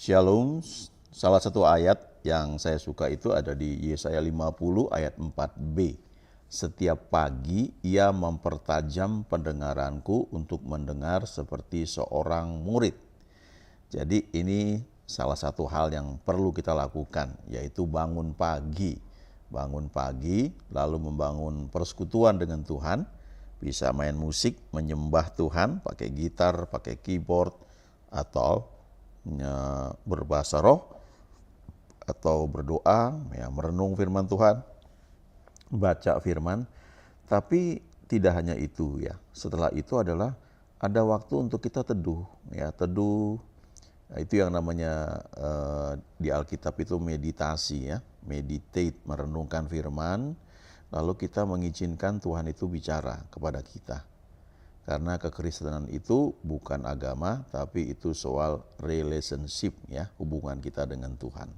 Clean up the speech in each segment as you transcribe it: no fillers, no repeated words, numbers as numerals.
Shalom, salah satu ayat yang saya suka itu ada di Yesaya 50 ayat 4b. Setiap pagi ia mempertajam pendengaranku untuk mendengar seperti seorang murid. Jadi ini salah satu hal yang perlu kita lakukan, yaitu bangun pagi. Bangun pagi lalu membangun persekutuan dengan Tuhan, bisa main musik, menyembah Tuhan, pakai gitar, pakai keyboard, atau berbahasa roh, atau berdoa, ya, merenung firman Tuhan, baca firman. Tapi tidak hanya itu ya. Setelah itu adalah ada waktu untuk kita teduh, ya, teduh. Itu yang namanya di Alkitab itu meditasi, ya, meditate, merenungkan firman, lalu kita mengizinkan Tuhan itu bicara kepada kita. Karena kekristenan itu bukan agama, tapi itu soal relationship, ya, hubungan kita dengan Tuhan.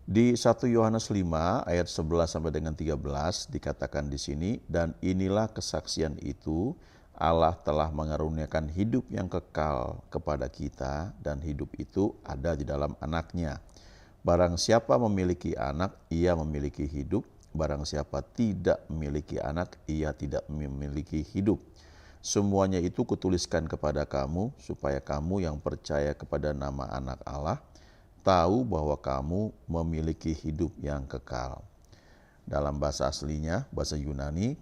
Di 1 Yohanes 5 ayat 11 sampai dengan 13 dikatakan di sini, dan inilah kesaksian itu, Allah telah mengaruniakan hidup yang kekal kepada kita, dan hidup itu ada di dalam Anaknya. Barang siapa memiliki anak, ia memiliki hidup. Barang siapa tidak memiliki anak, ia tidak memiliki hidup. Semuanya itu kutuliskan kepada kamu, supaya kamu yang percaya kepada nama Anak Allah, tahu bahwa kamu memiliki hidup yang kekal. Dalam bahasa aslinya, bahasa Yunani,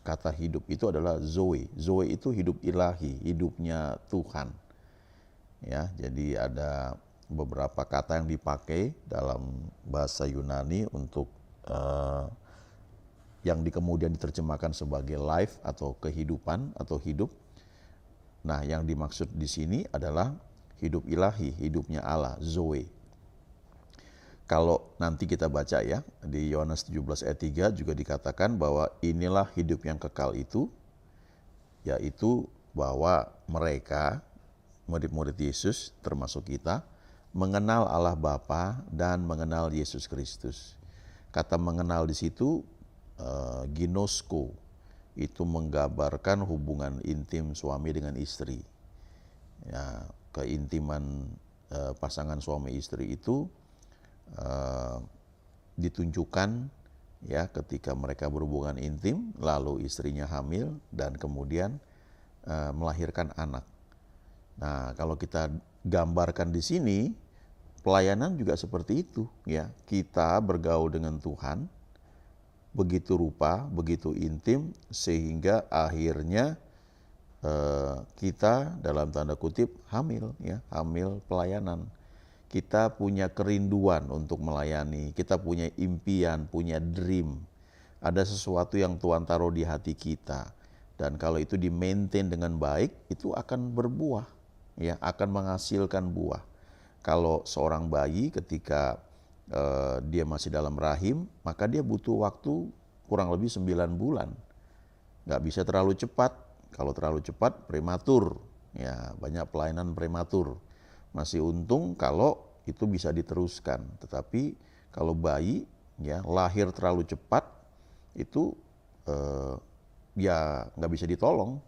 kata hidup itu adalah zoe. Zoe itu hidup ilahi, hidupnya Tuhan. Ya, jadi ada beberapa kata yang dipakai dalam bahasa Yunani untuk yang kemudian diterjemahkan sebagai life atau kehidupan atau hidup. Nah, yang dimaksud di sini adalah hidup ilahi, hidupnya Allah, Zoe. Kalau nanti kita baca ya, di Yohanes 17 ayat 3 juga dikatakan bahwa inilah hidup yang kekal itu, yaitu bahwa mereka, murid-murid Yesus termasuk kita, mengenal Allah Bapa dan mengenal Yesus Kristus. Kata mengenal di situ, ginosko, itu menggambarkan hubungan intim suami dengan istri. Ya, keintiman pasangan suami istri itu ditunjukkan ya ketika mereka berhubungan intim, lalu istrinya hamil dan kemudian melahirkan anak. Nah, kalau kita gambarkan di sini, pelayanan juga seperti itu ya. Kita bergaul dengan Tuhan begitu rupa, begitu intim, sehingga akhirnya kita dalam tanda kutip hamil, ya, hamil pelayanan. Kita punya kerinduan untuk melayani, kita punya impian, punya dream. Ada sesuatu yang Tuhan taruh di hati kita, dan kalau itu di-maintain dengan baik, itu akan berbuah, ya, akan menghasilkan buah. Kalau seorang bayi ketika dia masih dalam rahim, maka dia butuh waktu kurang lebih 9 bulan. Nggak bisa terlalu cepat. Kalau terlalu cepat, prematur. Ya, banyak pelayanan prematur. Masih untung kalau itu bisa diteruskan. Tetapi kalau bayi ya lahir terlalu cepat, itu ya nggak bisa ditolong.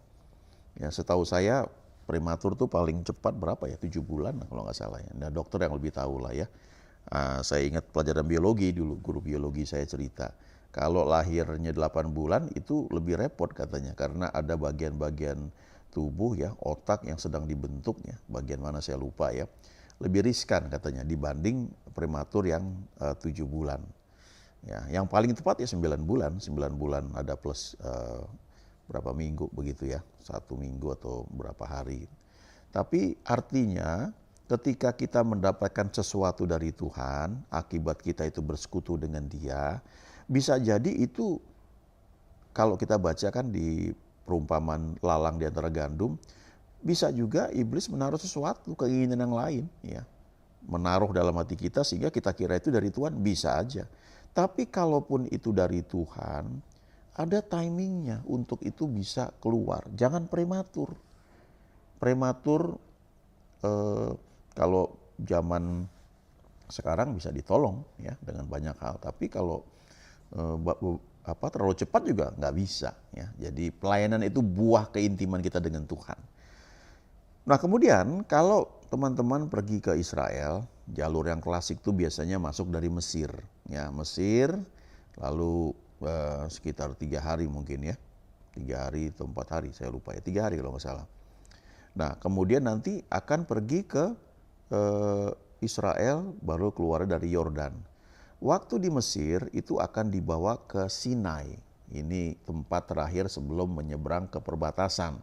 Ya, setahu saya prematur tuh paling cepat berapa ya? 7 bulan kalau nggak salah ya. Nah, dokter yang lebih tahu lah ya. Saya ingat pelajaran biologi dulu, guru biologi saya cerita. Kalau lahirnya 8 bulan itu lebih repot katanya, karena ada bagian-bagian tubuh ya, otak yang sedang dibentuknya, bagian mana saya lupa ya. Lebih riskan katanya dibanding prematur yang 7 bulan. Ya, yang paling tepat ya 9 bulan, 9 bulan ada plus berapa minggu begitu ya, 1 minggu atau berapa hari. Tapi artinya ketika kita mendapatkan sesuatu dari Tuhan, akibat kita itu bersekutu dengan Dia, bisa jadi itu kalau kita bacakan di perumpamaan lalang di antara gandum, bisa juga iblis menaruh sesuatu, keinginan yang lain, ya, menaruh dalam hati kita sehingga kita kira itu dari Tuhan, bisa aja. Tapi kalaupun itu dari Tuhan, ada timingnya untuk itu bisa keluar. Jangan prematur. Prematur kalau zaman sekarang bisa ditolong ya dengan banyak hal, tapi kalau terlalu cepat juga nggak bisa ya. Jadi pelayanan itu buah keintiman kita dengan Tuhan. Nah, kemudian kalau teman-teman pergi ke Israel, jalur yang klasik tuh biasanya masuk dari Mesir. Ya, Mesir, lalu sekitar 3 hari mungkin ya. 3 hari atau 4 hari, saya lupa ya. 3 hari kalau nggak salah. Nah, kemudian nanti akan pergi ke Israel, baru keluar dari Yordan. Waktu di Mesir itu akan dibawa ke Sinai. Ini tempat terakhir sebelum menyeberang ke perbatasan.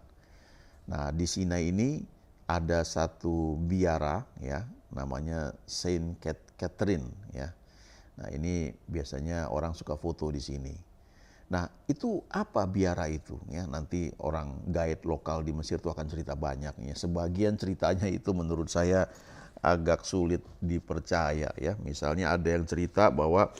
Nah, di Sinai ini ada satu biara ya, namanya Saint Catherine ya. Nah, ini biasanya orang suka foto di sini. Nah, itu apa biara itu ya? Nanti orang guide lokal di Mesir itu akan cerita banyak ya. Sebagian ceritanya itu menurut saya agak sulit dipercaya ya. Misalnya ada yang cerita bahwa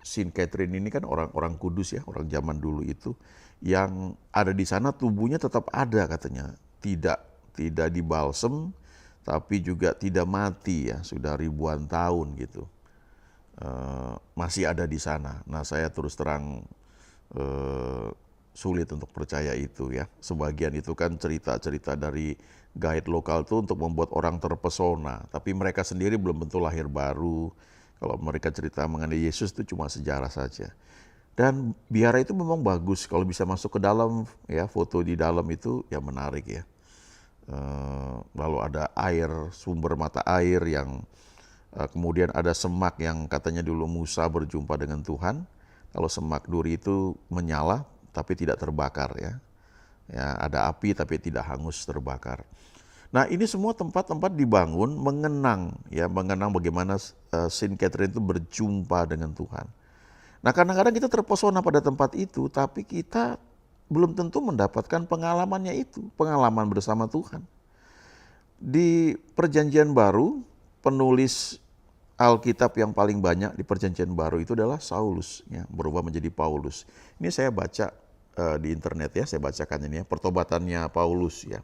Saint Catherine ini kan orang-orang kudus ya, orang zaman dulu itu yang ada di sana tubuhnya tetap ada katanya. Tidak dibalsem tapi juga tidak mati ya, sudah ribuan tahun gitu. Masih ada di sana. Nah, saya terus terang sulit untuk percaya itu ya. Sebagian itu kan cerita-cerita dari guide lokal tuh untuk membuat orang terpesona, tapi mereka sendiri belum tentu lahir baru. Kalau mereka cerita mengenai Yesus itu cuma sejarah saja. Dan biara itu memang bagus kalau bisa masuk ke dalam ya, foto di dalam itu ya menarik ya. Lalu ada air, sumber mata air yang kemudian ada semak yang katanya dulu Musa berjumpa dengan Tuhan. Kalau semak duri itu menyala tapi tidak terbakar ya. Ya, ada api tapi tidak hangus terbakar. Nah, ini semua tempat-tempat dibangun mengenang bagaimana Saint Catherine itu berjumpa dengan Tuhan. Nah, kadang-kadang kita terpesona pada tempat itu, tapi kita belum tentu mendapatkan pengalamannya itu, pengalaman bersama Tuhan. Di Perjanjian Baru, penulis Alkitab yang paling banyak di Perjanjian Baru itu adalah Saulus, ya, berubah menjadi Paulus. Ini saya baca di internet ya, saya bacakan ini ya, pertobatannya Paulus ya.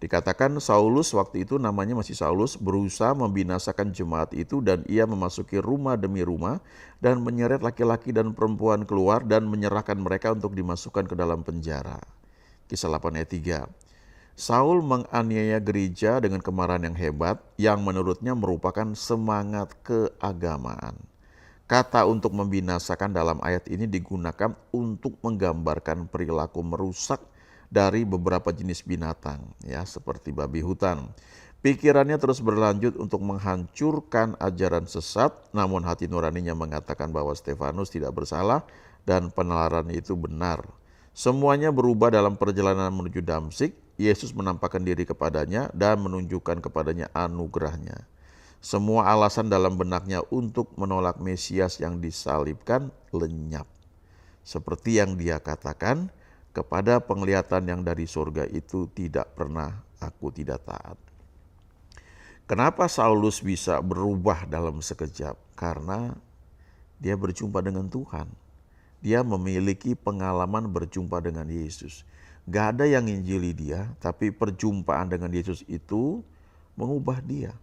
Dikatakan Saulus waktu itu namanya masih Saulus berusaha membinasakan jemaat itu dan ia memasuki rumah demi rumah dan menyeret laki-laki dan perempuan keluar dan menyerahkan mereka untuk dimasukkan ke dalam penjara. Kisah 8 ayat 3. Saul menganiaya gereja dengan kemarahan yang hebat yang menurutnya merupakan semangat keagamaan. Kata untuk membinasakan dalam ayat ini digunakan untuk menggambarkan perilaku merusak dari beberapa jenis binatang, ya, seperti babi hutan. Pikirannya terus berlanjut untuk menghancurkan ajaran sesat, namun hati nuraninya mengatakan bahwa Stefanus tidak bersalah dan penalaran itu benar. Semuanya berubah dalam perjalanan menuju Damsyik. Yesus menampakkan diri kepadanya dan menunjukkan kepadanya anugerahnya. Semua alasan dalam benaknya untuk menolak Mesias yang disalibkan lenyap. Seperti yang dia katakan, kepada penglihatan yang dari surga itu tidak pernah aku tidak taat. Kenapa Saulus bisa berubah dalam sekejap? Karena dia berjumpa dengan Tuhan. Dia memiliki pengalaman berjumpa dengan Yesus. Gak ada yang nginjili dia, tapi perjumpaan dengan Yesus itu mengubah dia.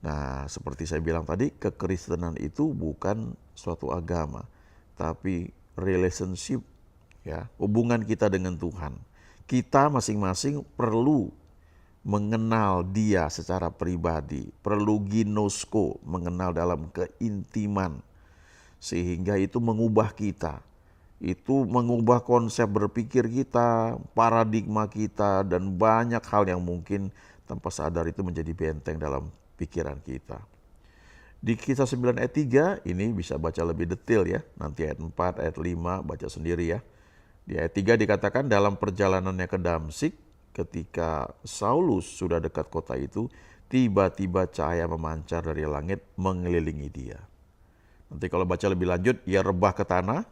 Nah, seperti saya bilang tadi, kekristenan itu bukan suatu agama, tapi relationship. Ya, hubungan kita dengan Tuhan. Kita masing-masing perlu mengenal Dia secara pribadi, perlu ginosko, mengenal dalam keintiman, sehingga itu mengubah kita. Itu mengubah konsep berpikir kita, paradigma kita, dan banyak hal yang mungkin tanpa sadar itu menjadi benteng dalam pikiran kita. Di Kisah 9 ayat 3 ini bisa baca lebih detail ya, nanti ayat 4, ayat 5 baca sendiri ya. Di ayat 3 dikatakan dalam perjalanannya ke Damsyik, ketika Saulus sudah dekat kota itu, tiba-tiba cahaya memancar dari langit mengelilingi dia. Nanti kalau baca lebih lanjut, ia rebah ke tanah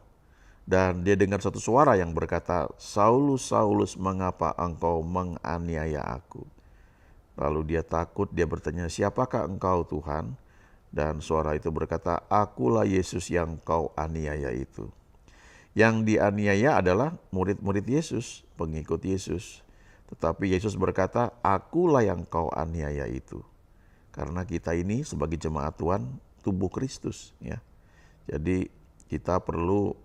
dan dia dengar satu suara yang berkata, Saulus, Saulus, mengapa engkau menganiaya aku? Lalu dia takut, dia bertanya, siapakah engkau Tuhan? Dan suara itu berkata, akulah Yesus yang kau aniaya itu. Yang dianiaya adalah murid-murid Yesus, pengikut Yesus. Tetapi Yesus berkata, akulah yang kau aniaya itu. Karena kita ini sebagai jemaat Tuhan, tubuh Kristus. Ya. Jadi kita perlu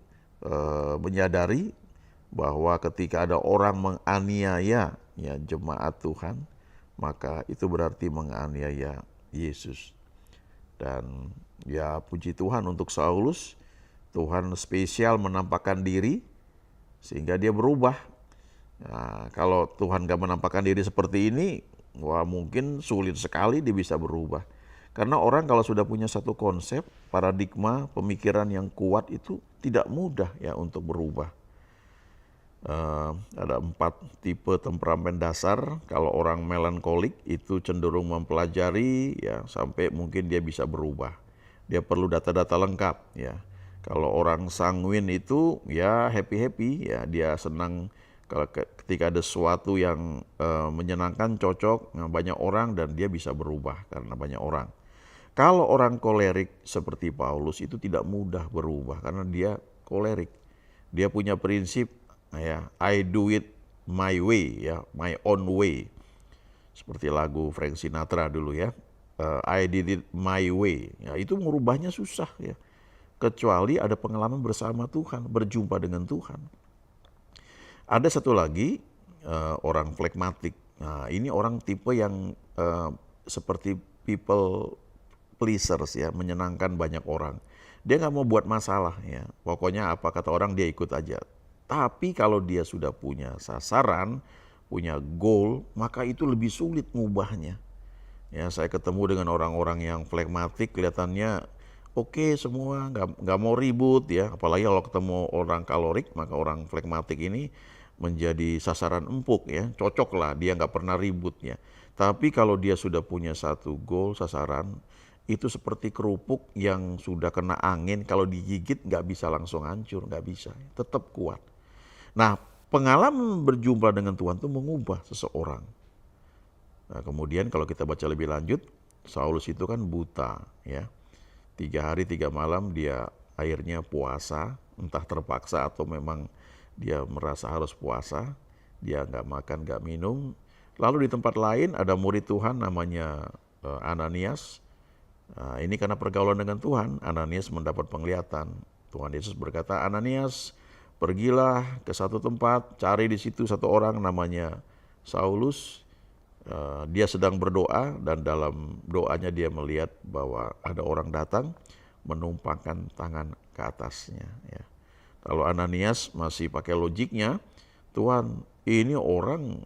menyadari bahwa ketika ada orang menganiaya ya, jemaat Tuhan, maka itu berarti menganiaya Yesus. Dan ya puji Tuhan untuk Saulus, Tuhan spesial menampakkan diri sehingga dia berubah. Nah, kalau Tuhan gak menampakkan diri seperti ini, wah mungkin sulit sekali dia bisa berubah. Karena orang kalau sudah punya satu konsep, paradigma, pemikiran yang kuat itu tidak mudah ya untuk berubah. Ada 4 tipe temperamen dasar. Kalau orang melankolik itu cenderung mempelajari ya sampai mungkin dia bisa berubah. Dia perlu data-data lengkap ya. Kalau orang sanguin itu ya happy-happy ya, dia senang kalau ketika ada sesuatu yang menyenangkan, cocok, banyak orang dan dia bisa berubah karena banyak orang. Kalau orang kolerik seperti Paulus itu tidak mudah berubah karena dia kolerik. Dia punya prinsip ya, I do it my way ya, my own way. Seperti lagu Frank Sinatra dulu ya. I did it my way. Ya, itu merubahnya susah ya. Kecuali ada pengalaman bersama Tuhan, berjumpa dengan Tuhan. Ada satu lagi orang flekmatik. Nah, ini orang tipe yang seperti people pleasers ya, menyenangkan banyak orang. Dia nggak mau buat masalah ya. Pokoknya apa kata orang dia ikut aja. Tapi kalau dia sudah punya sasaran, punya goal, maka itu lebih sulit ngubahnya. Ya, saya ketemu dengan orang-orang yang flekmatik, kelihatannya oke semua, nggak mau ribut ya. Apalagi kalau ketemu orang kalorik, maka orang flekmatik ini menjadi sasaran empuk ya. Cocok lah, dia nggak pernah ribut ya. Tapi kalau dia sudah punya satu goal, sasaran, itu seperti kerupuk yang sudah kena angin, kalau digigit nggak bisa langsung hancur, nggak bisa, tetap kuat. Nah, pengalaman berjumpa dengan Tuhan itu mengubah seseorang. Nah, kemudian kalau kita baca lebih lanjut, Saulus itu kan buta ya. 3 hari 3 malam dia akhirnya puasa, entah terpaksa atau memang dia merasa harus puasa. Dia nggak makan, nggak minum. Lalu di tempat lain ada murid Tuhan namanya Ananias. Nah, ini karena pergaulan dengan Tuhan, Ananias mendapat penglihatan. Tuhan Yesus berkata, Ananias, pergilah ke satu tempat, cari di situ satu orang namanya Saulus. Dia sedang berdoa dan dalam doanya dia melihat bahwa ada orang datang menumpangkan tangan ke atasnya. Ya. Kalau Ananias masih pakai logiknya, Tuhan ini orang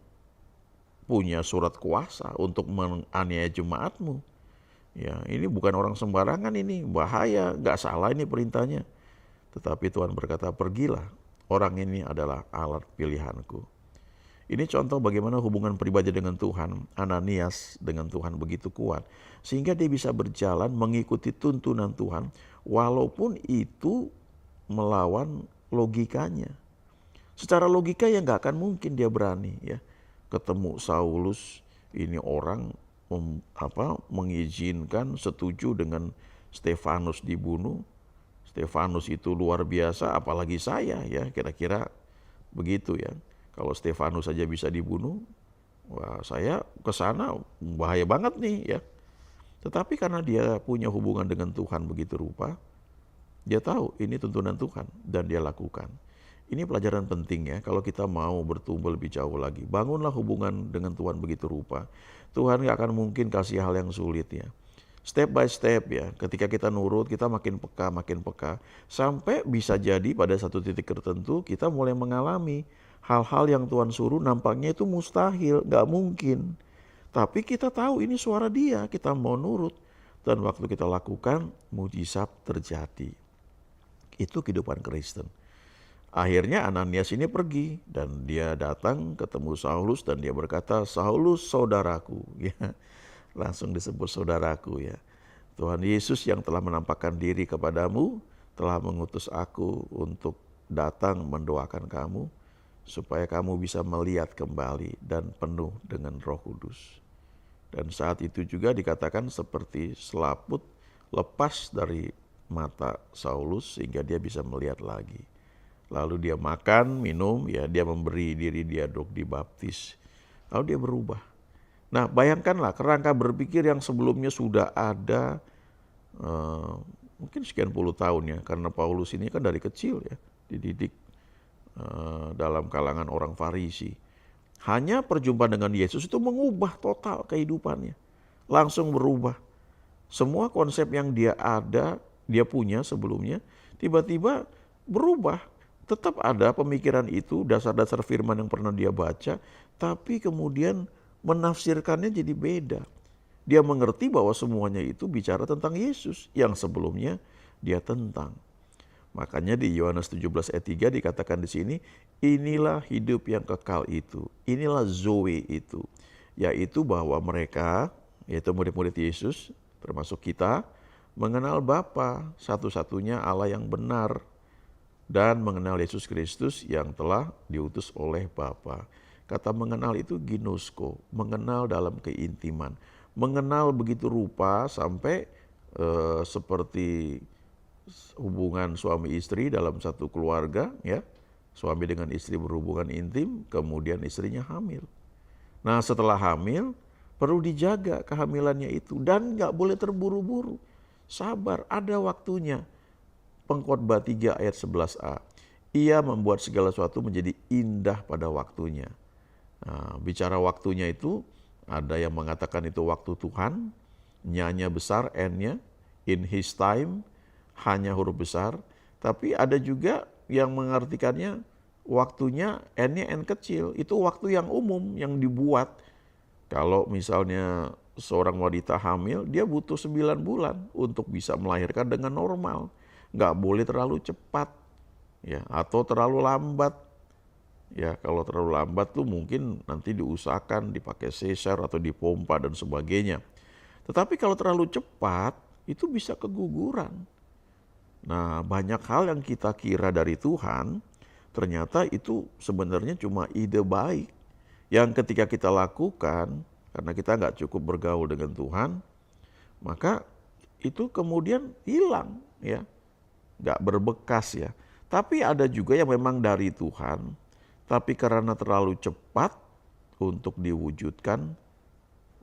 punya surat kuasa untuk menganiaya jemaatmu. Ya, ini bukan orang sembarangan, ini bahaya, gak salah ini perintahnya. Tetapi Tuhan berkata, pergilah, orang ini adalah alat pilihanku. Ini contoh bagaimana hubungan pribadi dengan Tuhan, Ananias dengan Tuhan begitu kuat. Sehingga dia bisa berjalan mengikuti tuntunan Tuhan, walaupun itu melawan logikanya. Secara logika ya gak akan mungkin dia berani ya. Ketemu Saulus, ini orang mengizinkan, setuju dengan Stefanus dibunuh. Stefanus itu luar biasa, apalagi saya ya, kira-kira begitu ya. Kalau Stefanus saja bisa dibunuh, wah saya kesana bahaya banget nih ya. Tetapi karena dia punya hubungan dengan Tuhan begitu rupa, dia tahu ini tuntunan Tuhan dan dia lakukan. Ini pelajaran penting ya, kalau kita mau bertumbuh lebih jauh lagi. Bangunlah hubungan dengan Tuhan begitu rupa. Tuhan gak akan mungkin kasih hal yang sulit ya. Step by step ya, ketika kita nurut, kita makin peka. Sampai bisa jadi pada satu titik tertentu kita mulai mengalami hal-hal yang Tuhan suruh nampaknya itu mustahil, gak mungkin. Tapi kita tahu ini suara dia, kita mau nurut. Dan waktu kita lakukan, mujizat terjadi. Itu kehidupan Kristen. Akhirnya Ananias ini pergi dan dia datang ketemu Saulus dan dia berkata, Saulus saudaraku. Ya, langsung disebut saudaraku ya. Tuhan Yesus yang telah menampakkan diri kepadamu telah mengutus aku untuk datang mendoakan kamu supaya kamu bisa melihat kembali dan penuh dengan Roh Kudus. Dan saat itu juga dikatakan seperti selaput lepas dari mata Saulus sehingga dia bisa melihat lagi. Lalu dia makan, minum, ya dia memberi diri dia untuk dibaptis. Lalu dia berubah. Nah bayangkanlah kerangka berpikir yang sebelumnya sudah ada mungkin sekian puluh tahun ya. Karena Paulus ini kan dari kecil ya dididik dalam kalangan orang Farisi. Hanya perjumpaan dengan Yesus itu mengubah total kehidupannya. Langsung berubah. Semua konsep yang dia punya sebelumnya, tiba-tiba berubah. Tetap ada pemikiran itu, dasar-dasar firman yang pernah dia baca, tapi kemudian menafsirkannya jadi beda. Dia mengerti bahwa semuanya itu bicara tentang Yesus yang sebelumnya dia tentang. Makanya di Yohanes 17 ayat 3 dikatakan di sini, inilah hidup yang kekal itu, inilah Zoe itu, yaitu bahwa mereka, yaitu murid-murid Yesus, termasuk kita, mengenal Bapa satu-satunya Allah yang benar, dan mengenal Yesus Kristus yang telah diutus oleh Bapa. Kata mengenal itu ginosko, mengenal dalam keintiman. Mengenal begitu rupa sampai seperti hubungan suami istri dalam satu keluarga, ya. Suami dengan istri berhubungan intim, kemudian istrinya hamil. Nah, setelah hamil perlu dijaga kehamilannya itu dan nggak boleh terburu-buru. Sabar, ada waktunya. Pengkhotbah 3 ayat 11a. Ia membuat segala sesuatu menjadi indah pada waktunya. Nah, bicara waktunya itu, ada yang mengatakan itu waktu Tuhan, nya besar, n-nya, in his time, hanya huruf besar. Tapi ada juga yang mengartikannya waktunya n-nya n kecil, itu waktu yang umum yang dibuat. Kalau misalnya seorang wanita hamil, dia butuh 9 bulan untuk bisa melahirkan dengan normal. Nggak boleh terlalu cepat, ya, atau terlalu lambat. Ya, kalau terlalu lambat tuh mungkin nanti diusahakan dipakai sesar atau dipompa dan sebagainya. Tetapi kalau terlalu cepat, itu bisa keguguran. Nah, banyak hal yang kita kira dari Tuhan, ternyata itu sebenarnya cuma ide baik. Yang ketika kita lakukan, karena kita nggak cukup bergaul dengan Tuhan, maka itu kemudian hilang, ya, nggak berbekas, ya. Tapi ada juga yang memang dari Tuhan, tapi karena terlalu cepat untuk diwujudkan,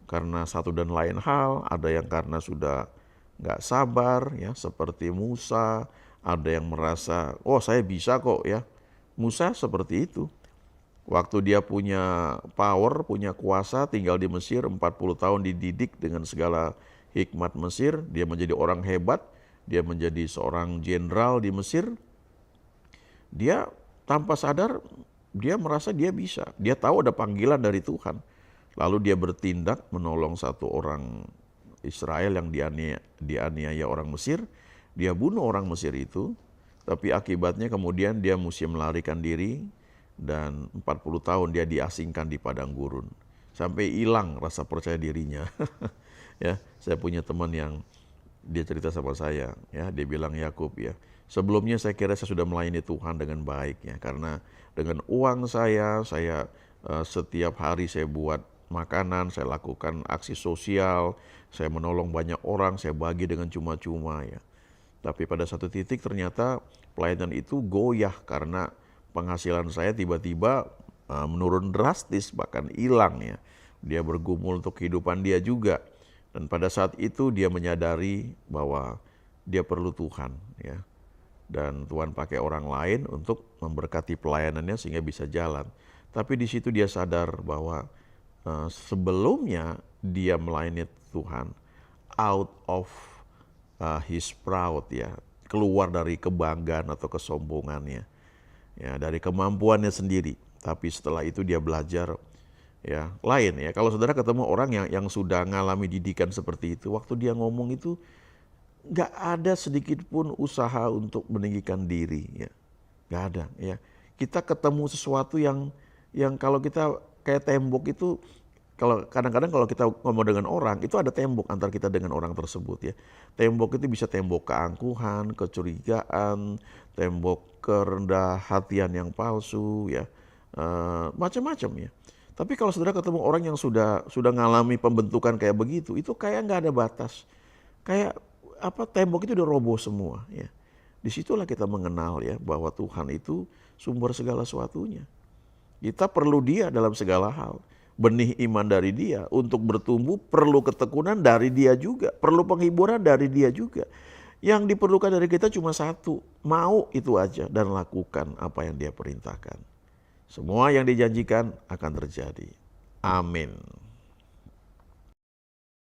karena satu dan lain hal, ada yang karena sudah nggak sabar, ya, seperti Musa, ada yang merasa, oh saya bisa kok, ya. Musa seperti itu. Waktu dia punya power, punya kuasa, tinggal di Mesir 40 tahun dididik dengan segala hikmat Mesir, dia menjadi orang hebat, dia menjadi seorang jenderal di Mesir, dia tanpa sadar, dia merasa dia bisa, dia tahu ada panggilan dari Tuhan. Lalu dia bertindak menolong satu orang Israel yang dianiaya orang Mesir, dia bunuh orang Mesir itu, tapi akibatnya kemudian dia mesti melarikan diri, dan 40 tahun dia diasingkan di padang gurun. Sampai hilang rasa percaya dirinya. Ya, saya punya teman yang dia cerita sama saya, ya, dia bilang, Yakub, ya, sebelumnya saya kira saya sudah melayani Tuhan dengan baik, ya, karena dengan uang saya setiap hari saya buat makanan, saya lakukan aksi sosial, saya menolong banyak orang, saya bagi dengan cuma-cuma, ya. Tapi pada satu titik ternyata pelayanan itu goyah karena penghasilan saya tiba-tiba menurun drastis, bahkan hilang, ya. Dia bergumul untuk kehidupan dia juga. Dan pada saat itu dia menyadari bahwa dia perlu Tuhan, ya. Dan Tuhan pakai orang lain untuk memberkati pelayanannya sehingga bisa jalan. Tapi di situ dia sadar bahwa sebelumnya dia melayani Tuhan out of his proud, ya, keluar dari kebanggaan atau kesombongannya, ya, dari kemampuannya sendiri. Tapi setelah itu dia belajar, ya, lain, ya. Kalau saudara ketemu orang yang sudah ngalami didikan seperti itu, waktu dia ngomong itu nggak ada sedikit pun usaha untuk meninggikan diri, ya, nggak ada, ya. Kita ketemu sesuatu yang kalau kita kayak tembok itu, kalau kadang-kadang kalau kita ngomong dengan orang, itu ada tembok antar kita dengan orang tersebut, ya. Tembok itu bisa tembok keangkuhan, kecurigaan, tembok kerendah hatian yang palsu, ya, macam-macam, ya. Tapi kalau saudara ketemu orang yang sudah ngalami pembentukan kayak begitu, itu kayak nggak ada batas, kayak tembok itu udah roboh semua, ya. Disitulah kita mengenal, ya, bahwa Tuhan itu sumber segala sesuatunya. Kita perlu Dia dalam segala hal. Benih iman dari Dia, untuk bertumbuh perlu ketekunan dari Dia juga, perlu penghiburan dari Dia juga. Yang diperlukan dari kita cuma satu, mau itu aja dan lakukan apa yang Dia perintahkan. Semua yang dijanjikan akan terjadi. Amin.